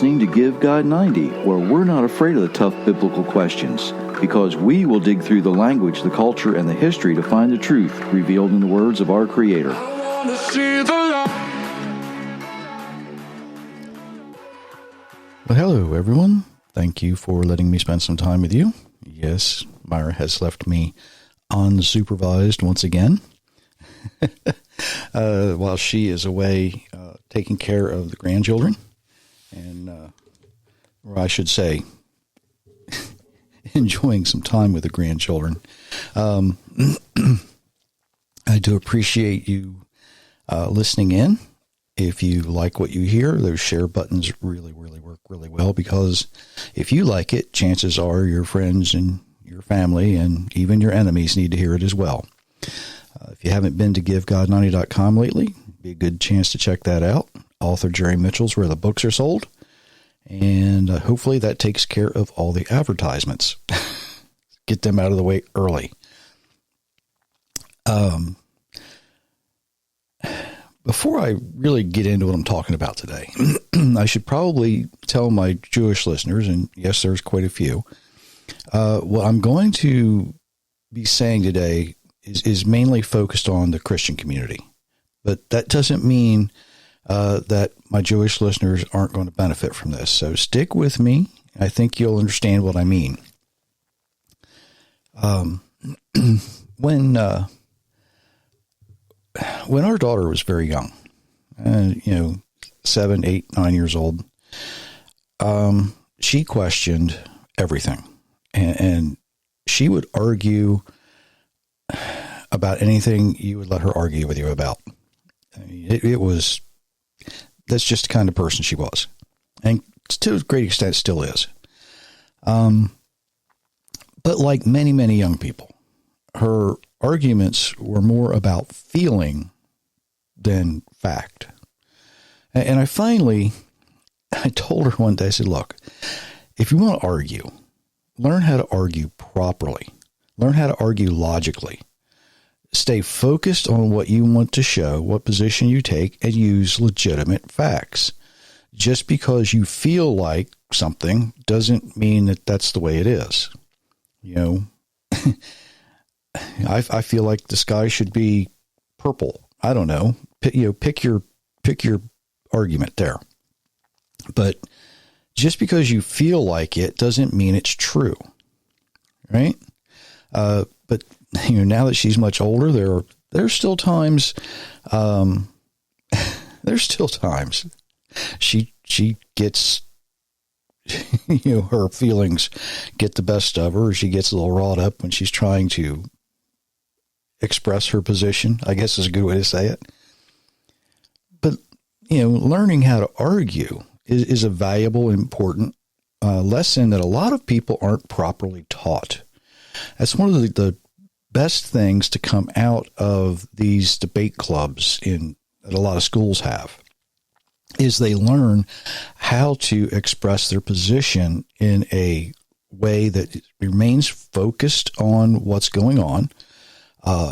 listening to Give God 90, where we're not afraid of the tough biblical questions, because we will dig through the language, the culture, and the history to find the truth revealed in the words of our Creator. Well, hello, everyone. Thank you for letting me spend some time with you. Yes, Myra has left me unsupervised once again while she is away taking care of the grandchildren. And, or I should say, enjoying some time with the grandchildren. I do appreciate you listening in. If you like what you hear, those share buttons really work really well, because if you like it, chances are your friends and your family and even your enemies need to hear it as well. If you haven't been to GiveGod90.com lately, it'd be a good chance to check that out. Author Jerry Mitchell's where the books are sold. And hopefully that takes care of all the advertisements. Get them out of the way early. Before I really get into what I'm talking about today, I should probably tell my Jewish listeners, and yes, there's quite a few, what I'm going to be saying today is mainly focused on the Christian community. But that doesn't mean that my Jewish listeners aren't going to benefit from this. So stick with me. I think you'll understand what I mean. When our daughter was very young, 7, 8, 9 years old, she questioned everything, and she would argue about anything you would let her argue with you about. I mean, that's just the kind of person she was, and to a great extent still is. But like many young people, her arguments were more about feeling than fact. And I told her one day, I said, look, if you want to argue, learn how to argue properly. Learn how to argue logically. Stay focused on what you want to show, what position you take, and use legitimate facts. Just because you feel like something doesn't mean that that's the way it is. I feel like the sky should be purple. I don't know. Pick your argument there. But just because you feel like it doesn't mean it's true, right? But now that she's much older, there's still times. There's still times she gets. Her feelings get the best of her. She gets a little wrought up when she's trying to express her position, I guess is a good way to say it. But, learning how to argue is a valuable, important lesson that a lot of people aren't properly taught. That's one of the best things to come out of these debate clubs that a lot of schools have, is they learn how to express their position in a way that remains focused on what's going on.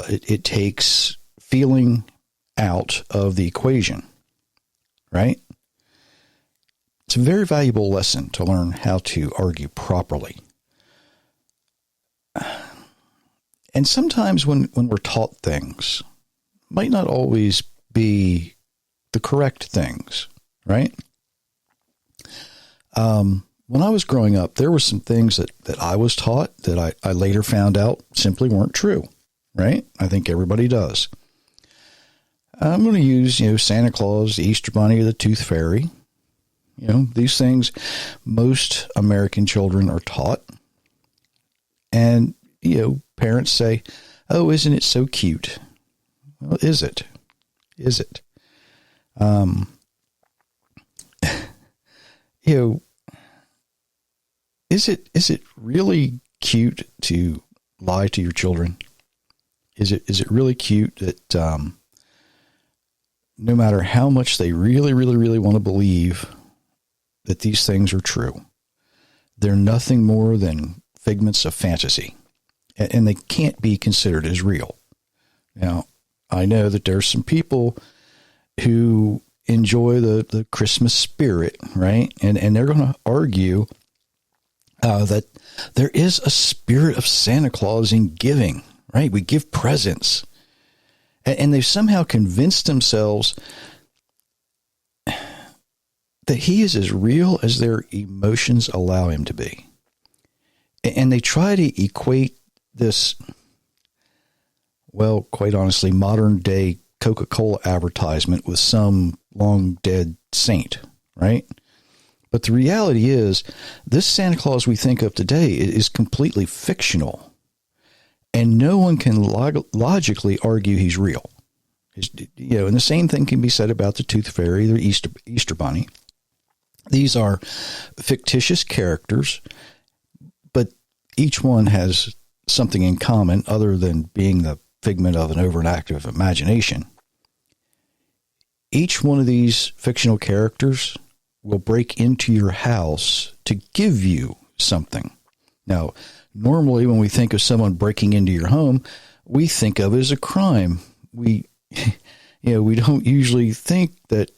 It takes feeling out of the equation, right? It's a very valuable lesson to learn how to argue properly. And sometimes when we're taught things, might not always be the correct things, right? When I was growing up, there were some things that I was taught that I later found out simply weren't true, right? I think everybody does. I'm going to use, Santa Claus, the Easter Bunny, or the Tooth Fairy. These things most American children are taught. And, parents say, oh, isn't it so cute? Well, is it? Is it? Is it really cute to lie to your children? Is it really cute that no matter how much they really want to believe that these things are true, they're nothing more than figments of fantasy, and they can't be considered as real? Now, I know that there's some people who enjoy the Christmas spirit, right? And they're going to argue that there is a spirit of Santa Claus in giving, right? We give presents. And they've somehow convinced themselves that he is as real as their emotions allow him to be. And they try to equate this, well, quite honestly, modern day Coca-Cola advertisement with some long dead saint, right? But the reality is, this Santa Claus we think of today is completely fictional. And no one can logically argue he's real. And the same thing can be said about the Tooth Fairy, the Easter Bunny. These are fictitious characters, but each one has something in common other than being the figment of an overactive imagination. Each one of these fictional characters will break into your house to give you something. Now, normally when we think of someone breaking into your home, we think of it as a crime. We don't usually think that,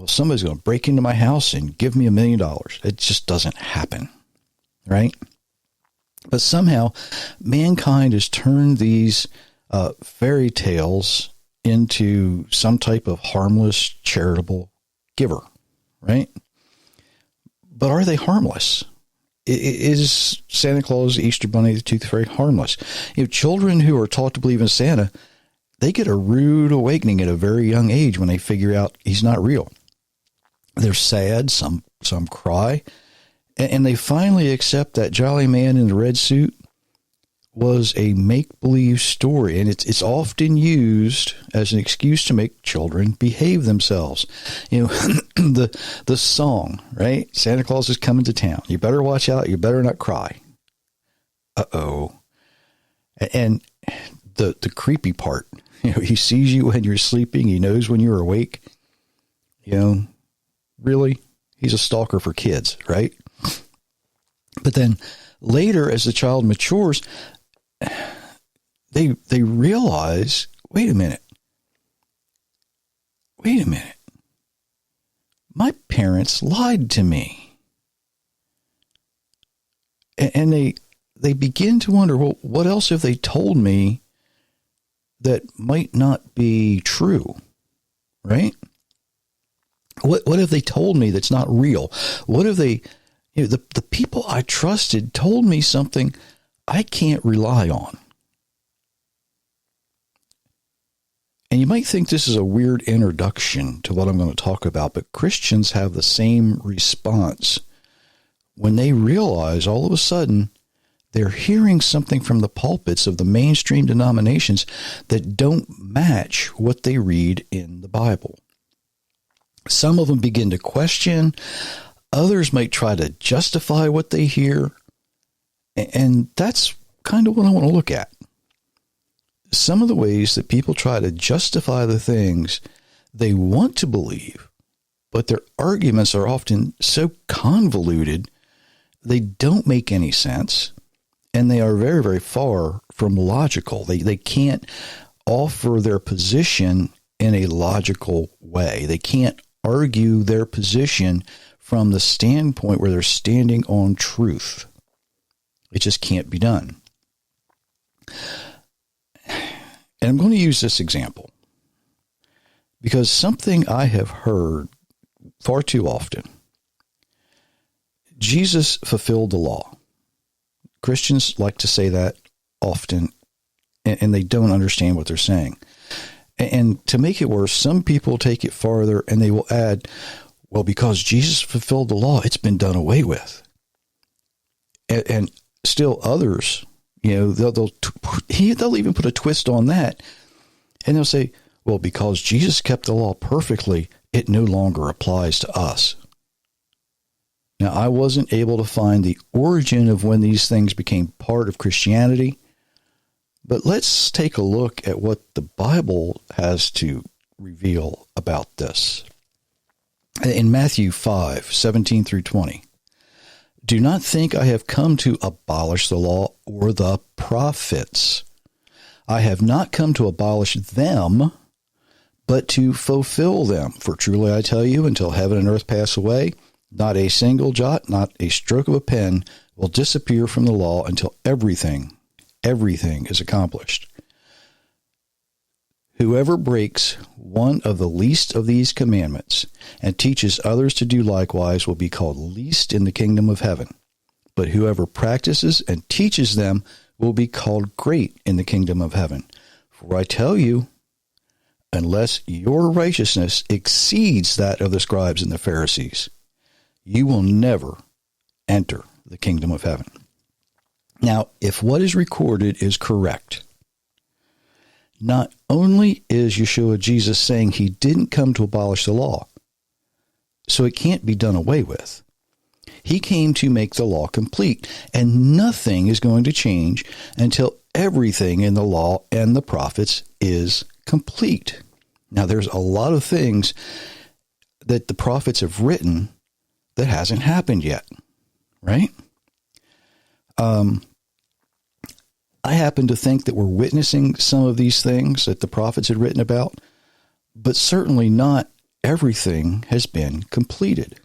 somebody's going to break into my house and give me $1 million. It just doesn't happen, right? But somehow mankind has turned these fairy tales into some type of harmless, charitable giver, right? But are they harmless? Is Santa Claus, the Easter Bunny, the Tooth Fairy harmless? Children who are taught to believe in Santa, they get a rude awakening at a very young age when they figure out he's not real. They're sad, some cry, and they finally accept that jolly man in the red suit was a make-believe story, and it's often used as an excuse to make children behave themselves. The song, right? Santa Claus is coming to town. You better watch out. You better not cry. Uh-oh. And the creepy part, he sees you when you're sleeping. He knows when you're awake. Really? He's a stalker for kids, right? But then later, as the child matures, they realize, wait a minute. My parents lied to me. And they begin to wonder, well, what else have they told me that might not be true, right? What have they told me that's not real? What have they, the people I trusted told me something I can't rely on. And you might think this is a weird introduction to what I'm going to talk about, but Christians have the same response when they realize all of a sudden they're hearing something from the pulpits of the mainstream denominations that don't match what they read in the Bible. Some of them begin to question. Others might try to justify what they hear. And that's kind of what I want to look at. Some of the ways that people try to justify the things they want to believe, but their arguments are often so convoluted, they don't make any sense, and they are very, very far from logical. They can't offer their position in a logical way. They can't argue their position from the standpoint where they're standing on truth. It just can't be done. And I'm going to use this example because something I have heard far too often. Jesus fulfilled the law. Christians like to say that often, and they don't understand what they're saying. And to make it worse, some people take it farther and they will add, well, because Jesus fulfilled the law, it's been done away with. And still others, they'll even put a twist on that. And they'll say, well, because Jesus kept the law perfectly, it no longer applies to us. Now, I wasn't able to find the origin of when these things became part of Christianity, but let's take a look at what the Bible has to reveal about this. In Matthew 5:17 through 20, do not think I have come to abolish the law or the prophets. I have not come to abolish them, but to fulfill them. For truly I tell you, until heaven and earth pass away, not a single jot, not a stroke of a pen will disappear from the law until everything is accomplished. Whoever breaks one of the least of these commandments and teaches others to do likewise will be called least in the kingdom of heaven. But whoever practices and teaches them will be called great in the kingdom of heaven. For I tell you, unless your righteousness exceeds that of the scribes and the Pharisees, you will never enter the kingdom of heaven. Now, if what is recorded is correct, not only is Yeshua Jesus saying he didn't come to abolish the law, so it can't be done away with. He came to make the law complete, and nothing is going to change until everything in the law and the prophets is complete. Now, there's a lot of things that the prophets have written that hasn't happened yet, right? I happen to think that we're witnessing some of these things that the prophets had written about, but certainly not everything has been completed.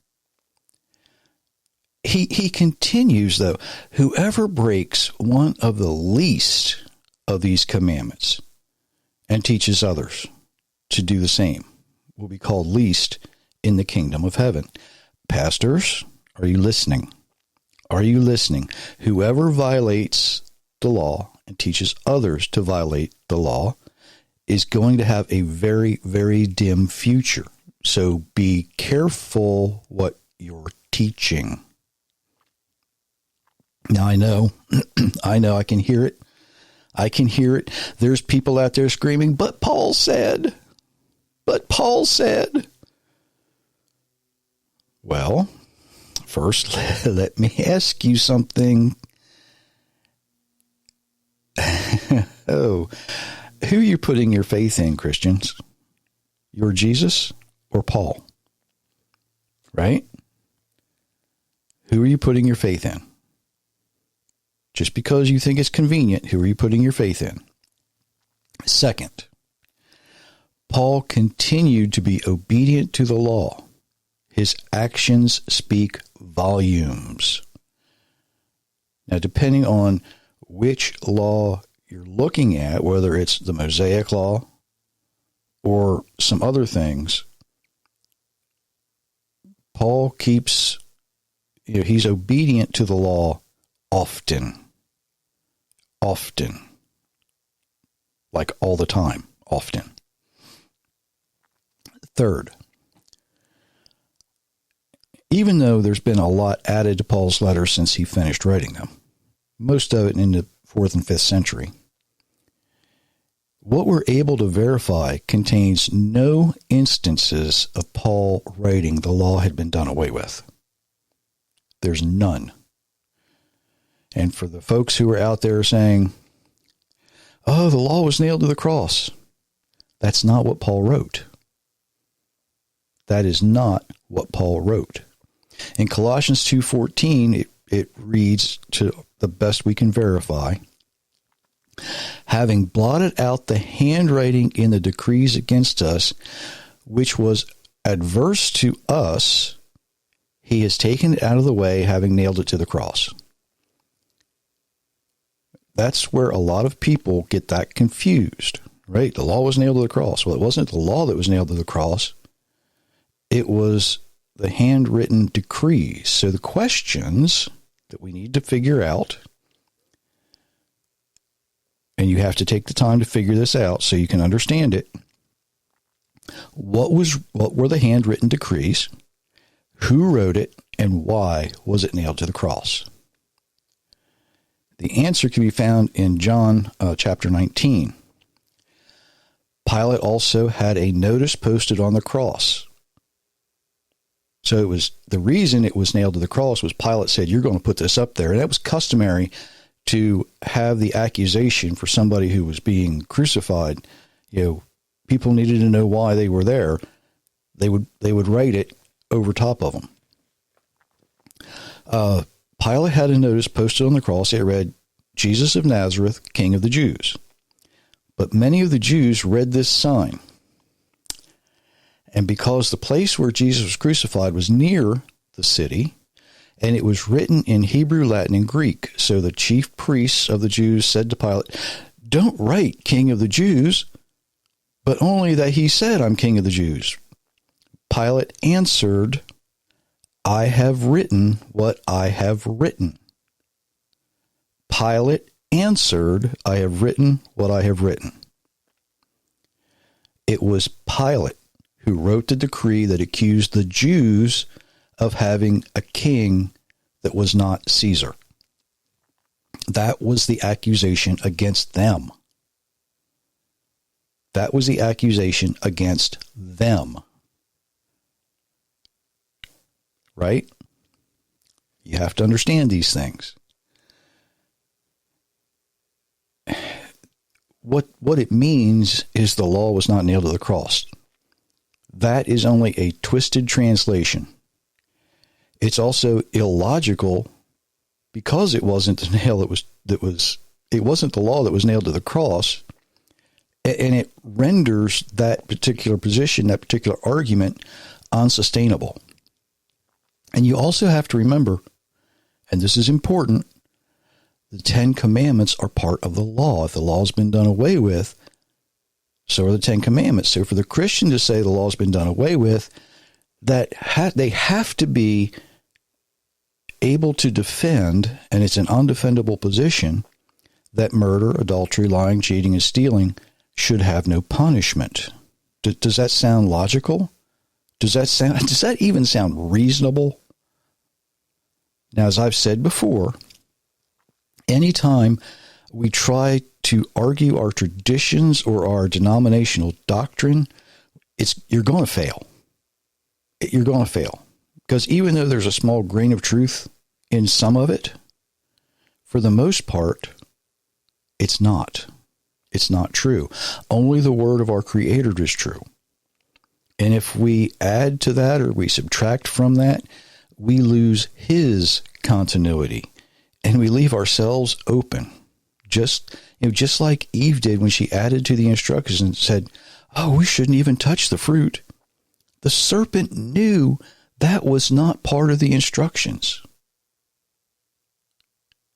He continues, though, whoever breaks one of the least of these commandments and teaches others to do the same will be called least in the kingdom of heaven. Pastors, are you listening? Are you listening? Whoever violates the law and teaches others to violate the law is going to have a very, very dim future. So be careful what you're teaching. Now, I know, I can hear it. I can hear it. There's people out there screaming, but Paul said. Well, first, let me ask you something. Oh, who are you putting your faith in, Christians? Your Jesus or Paul? Right? Who are you putting your faith in? Just because you think it's convenient, who are you putting your faith in? Second, Paul continued to be obedient to the law. His actions speak volumes. Now, depending on which law you're looking at, whether it's the Mosaic law or some other things, Paul keeps, he's obedient to the law often, like all the time, often. Third, even though there's been a lot added to Paul's letters since he finished writing them, most of it in the 4th and 5th century, what we're able to verify contains no instances of Paul writing the law had been done away with. There's none. And for the folks who are out there saying, oh, the law was nailed to the cross, that's not what Paul wrote. That is not what Paul wrote. In Colossians 2:14, it reads, to the best we can verify, having blotted out the handwriting in the decrees against us, which was adverse to us, he has taken it out of the way, having nailed it to the cross. That's where a lot of people get that confused, right? The law was nailed to the cross. Well, it wasn't the law that was nailed to the cross. It was the handwritten decrees. So the questions that we need to figure out, and you have to take the time to figure this out so you can understand it. What were the handwritten decrees? Who wrote it, and why was it nailed to the cross? The answer can be found in John chapter 19. Pilate also had a notice posted on the cross. So it was the reason it was nailed to the cross was Pilate said, you're going to put this up there. And that was customary to have the accusation for somebody who was being crucified. People needed to know why they were there. They would write it over top of them. Pilate had a notice posted on the cross. It read, Jesus of Nazareth, King of the Jews. But many of the Jews read this sign. And because the place where Jesus was crucified was near the city, and it was written in Hebrew, Latin, and Greek, so the chief priests of the Jews said to Pilate, "Don't write King of the Jews, but only that he said, 'I'm King of the Jews.'" Pilate answered, "I have written what I have written." Pilate answered, "I have written what I have written." It was Pilate who wrote the decree that accused the Jews of having a king that was not Caesar. That was the accusation against them. That was the accusation against them. Right? You have to understand these things. What it means is the law was not nailed to the cross. That is only a twisted translation. It's also illogical because it wasn't the nail it wasn't the law that was nailed to the cross, and it renders that particular position, that particular argument, unsustainable. And you also have to remember, and this is important, the Ten Commandments are part of the law. If the law's been done away with, so are the Ten Commandments. So for the Christian to say the law's been done away with, they have to be able to defend, and it's an undefendable position, that murder, adultery, lying, cheating, and stealing should have no punishment. Does that sound logical? Does that even sound reasonable? Now, as I've said before, anytime we try to argue our traditions or our denominational doctrine, you're going to fail. You're going to fail. Because even though there's a small grain of truth in some of it, for the most part, it's not. It's not true. Only the word of our Creator is true. And if we add to that or we subtract from that, we lose His continuity and we leave ourselves open. Just like Eve did when she added to the instructions and said, "Oh, we shouldn't even touch the fruit." The serpent knew that was not part of the instructions.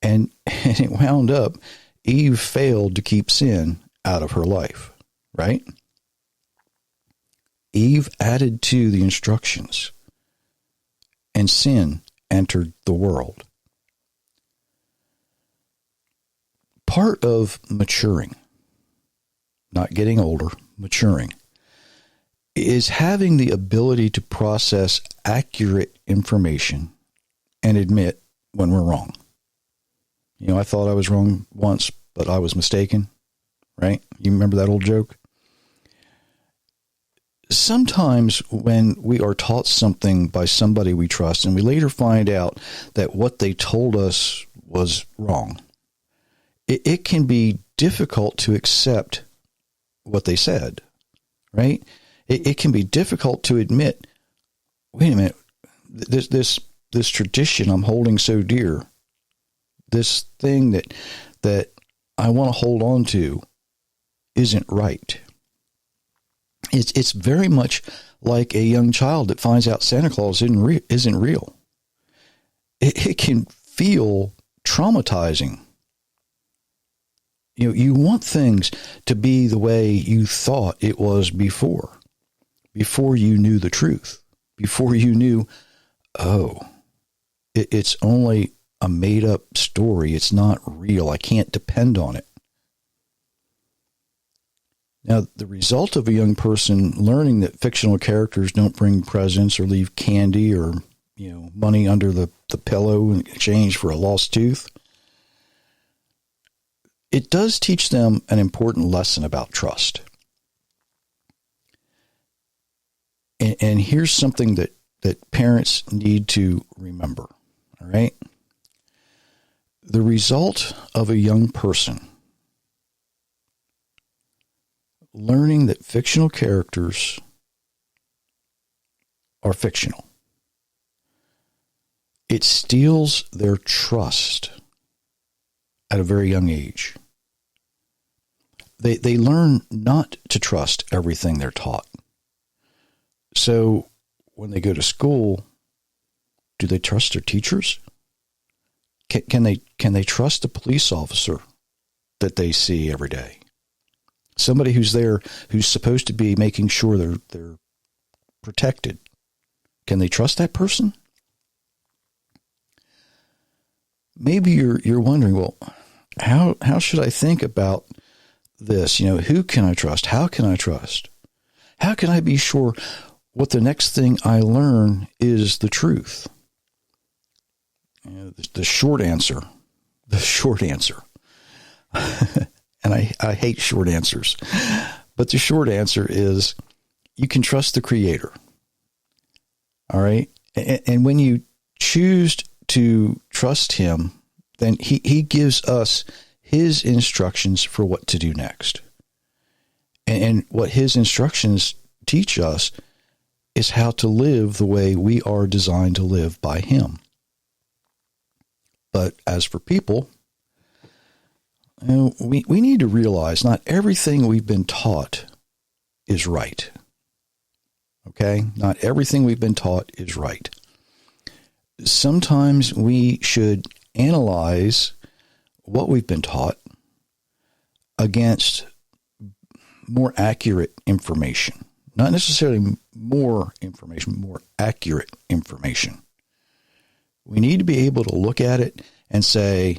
And it wound up, Eve failed to keep sin out of her life, right? Eve added to the instructions, and sin entered the world. Part of maturing, not getting older, maturing, is having the ability to process accurate information and admit when we're wrong. You know, I thought I was wrong once, but I was mistaken, right? You remember that old joke? Sometimes when we are taught something by somebody we trust and we later find out that what they told us was wrong, it can be difficult to accept what they said, right? It can be difficult to admit, wait a minute, this tradition I'm holding so dear, this thing that I want to hold on to isn't right. It's very much like a young child that finds out Santa Claus isn't real. It can feel traumatizing. You know, you want things to be the way you thought it was before you knew the truth, before you knew, it's only a made-up story. It's not real. I can't depend on it. Now, the result of a young person learning that fictional characters don't bring presents or leave candy or, money under the pillow in exchange for a lost tooth, it does teach them an important lesson about trust. And here's something that parents need to remember, all right? The result of a young person learning that fictional characters are fictional, it steals their trust at a very young age. They learn not to trust everything they're taught. So when they go to school, do they trust their teachers? Can they trust the police officer that they see every day? Somebody who's there, who's supposed to be making sure they're protected. Can they trust that person? Maybe you're wondering, well, how should I think about this? Who can I trust? How can I trust? How can I be sure what the next thing I learn is the truth? The short answer, and I hate short answers, but the short answer is you can trust the Creator. All right. And when you choose to trust Him, then he gives us His instructions for what to do next. And what His instructions teach us is how to live the way we are designed to live by Him. But as for people, we need to realize not everything we've been taught is right. Okay? Not everything we've been taught is right. Sometimes we should analyze what we've been taught against more accurate information. Not necessarily more information, more accurate information. We need to be able to look at it and say,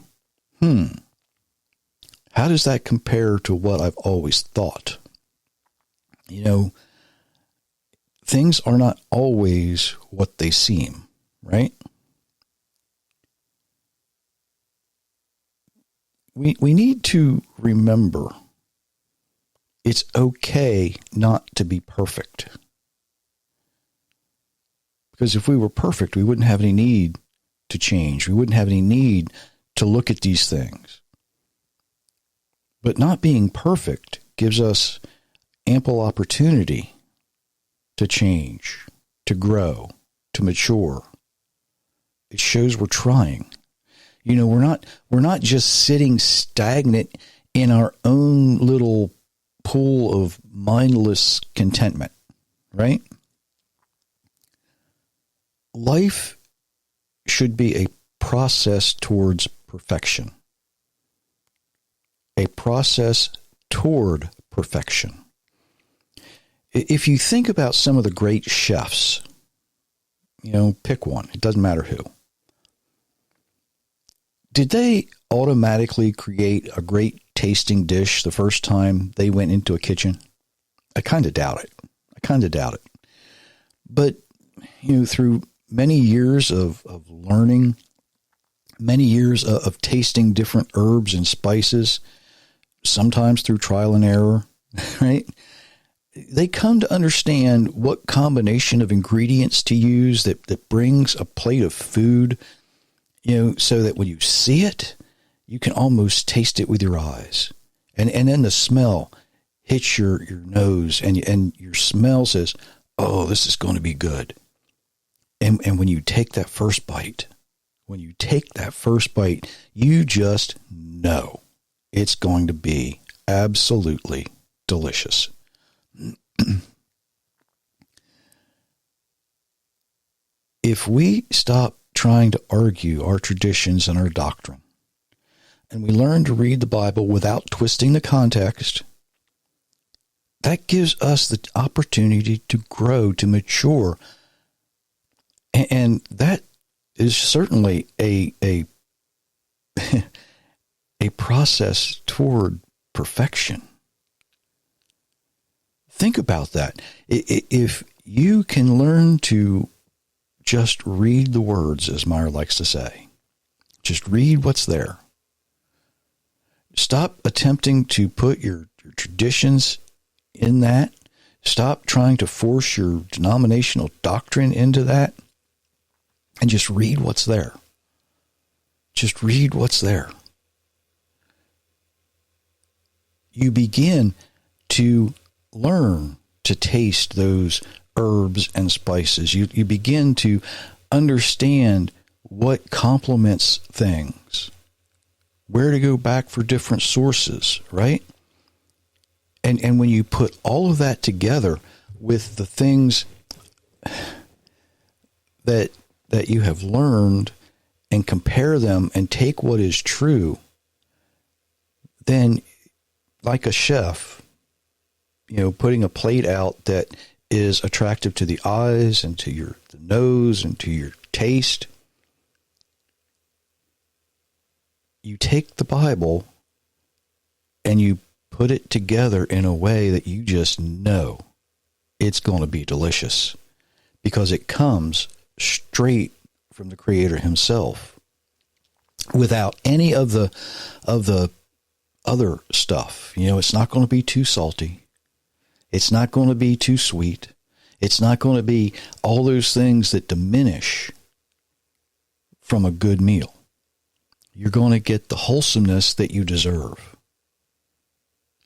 how does that compare to what I've always thought? Things are not always what they seem, right? We need to remember it's okay not to be perfect. Because if we were perfect, we wouldn't have any need to change. We wouldn't have any need to look at these things. But not being perfect gives us ample opportunity to change, to grow, to mature. It shows we're trying. We're not just sitting stagnant in our own little pool of mindless contentment, right? Life should be a process towards perfection. A process toward perfection. If you think about some of the great chefs, pick one. It doesn't matter who. Did they automatically create a great tasting dish the first time they went into a kitchen? I kind of doubt it. But, through many years of learning, many years of tasting different herbs and spices, sometimes through trial and error, right? They come to understand what combination of ingredients to use that brings a plate of food, so that when you see it, you can almost taste it with your eyes. And then the smell hits your nose and your smell says, oh, this is going to be good. And when you take that first bite, you just know it's going to be absolutely delicious. If we stop trying to argue our traditions and our doctrine, and we learn to read the Bible without twisting the context, that gives us the opportunity to grow, to mature. And that is certainly a process toward perfection. Think about that. If you can learn to just read the words, as Meyer likes to say, just read what's there. Stop attempting to put your traditions in that. Stop trying to force your denominational doctrine into that. And just read what's there. Just read what's there. You begin to learn to taste those herbs and spices. You begin to understand what complements things, where to go back for different sources, right? And when you put all of that together with the things that you have learned and compare them and take what is true, then like a chef, putting a plate out that is attractive to the eyes and to the nose and to your taste, you take the Bible and you put it together in a way that you just know it's going to be delicious because it comes straight from the Creator himself without any of the other stuff. It's not going to be too salty. It's not going to be too sweet. It's not going to be all those things that diminish from a good meal. You're going to get the wholesomeness that you deserve.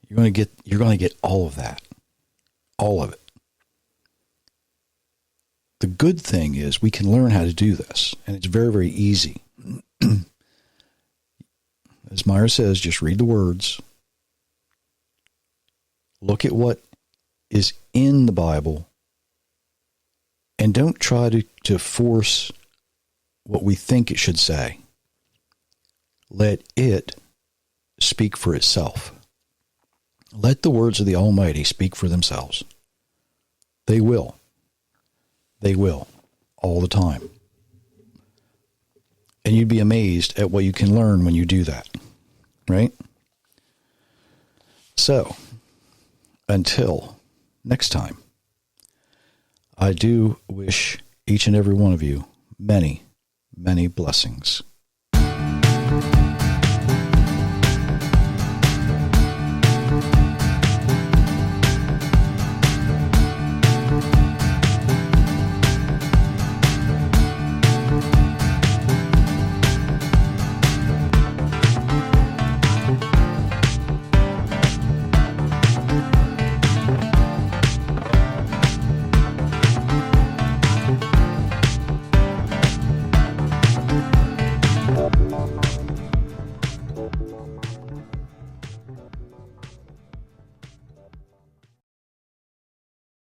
You're going to get all of that. All of it. The good thing is we can learn how to do this, and it's very, very easy. As Myra says, just read the words. Look at what is in the Bible, and don't try to force what we think it should say. Let it speak for itself. Let the words of the Almighty speak for themselves. They will. They will, all the time. And you'd be amazed at what you can learn when you do that, right? So, until next time, I do wish each and every one of you many, many blessings.